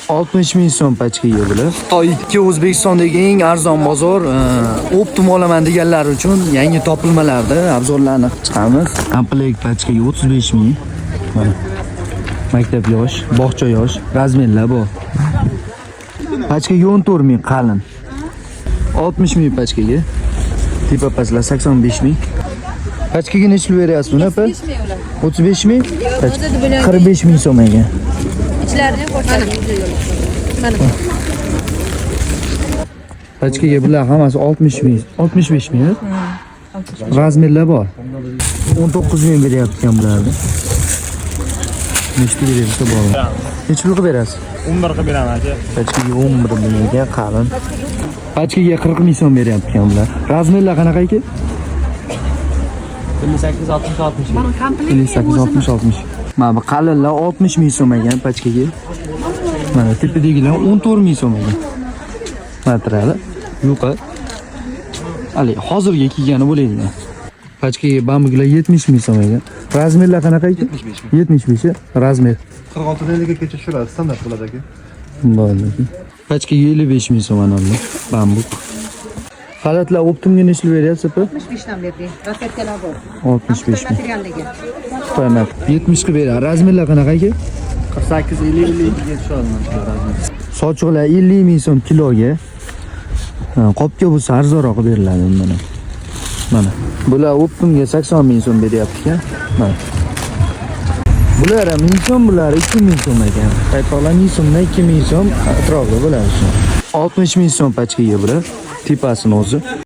60 ming so'm pachkaga bular. Xitoy O'zbekistondagi eng arzon bozor. Optim olaman deganlar uchun yangi topilmalarda obzorlarni chiqamiz. Komplekt pachkaga 35 ming. Mana. Maktab yosh, bog'cha yosh, razmerlar bor. Pachkaga 14 ming qalin. 60 ming pachkaga. Tipa pastlar 85 ming. Pachkaga necha pul beryapsiz buni apa? 35 ming? 45 ming so'm ekan. İçlerine koşalım. Mana. Pachkaga bular hammasi 60 ming, 65 ming. Razmerlar bor. 19 ming beryapti ham bularni. Nechta bersa bor. Necha pul qilib berasiz? 11 qilib beraman aka. Pachkaga 11 mingga qalin. Pachkaga 40 ming so'm beryapti ham bular. Razmerlar qanaqa ekan? 58 60 60. 58 60 60. Mana bu qalinlar 60 ming so'm ekan pachkaga. Mana tepadagilar 14 ming so'm ekan. Materiali yo'q. Ali hozirga kelgani bo'ladigan. Pachkaga bambuklar 70 ming so'm ekan. Razmerlar qanaqa ekan? 75 razmer. 46 ligacha tushiradi, standart bo'ladi aka. Bo'ldi. Pachkaga 55 ming so'm anollar. Bambuk. Xalatlar optimga necha beryapsiz apa? 65 dan berdi. Raketkalar bor. 65 ming. Materialligi. Qo'ymat. 70 ga beradi. Razmerlar qanaqa ekan? 48 50 50 ga tusha olmaydi razmer. Sochiqlar 50 ming so'm kiloga. Qopga bo'lsa arzonroq beriladi mana. Mana. Bular optimga 80 ming so'm beryapti-ku. Mana. Bular ham ming so'm, bular 2 ming so'm ekan. Qaytoqlar ming so'mdan 2 ming so'm atrofida bo'ladi shu. 60 ming so'm pachkaga bular. Tipasini o'zi.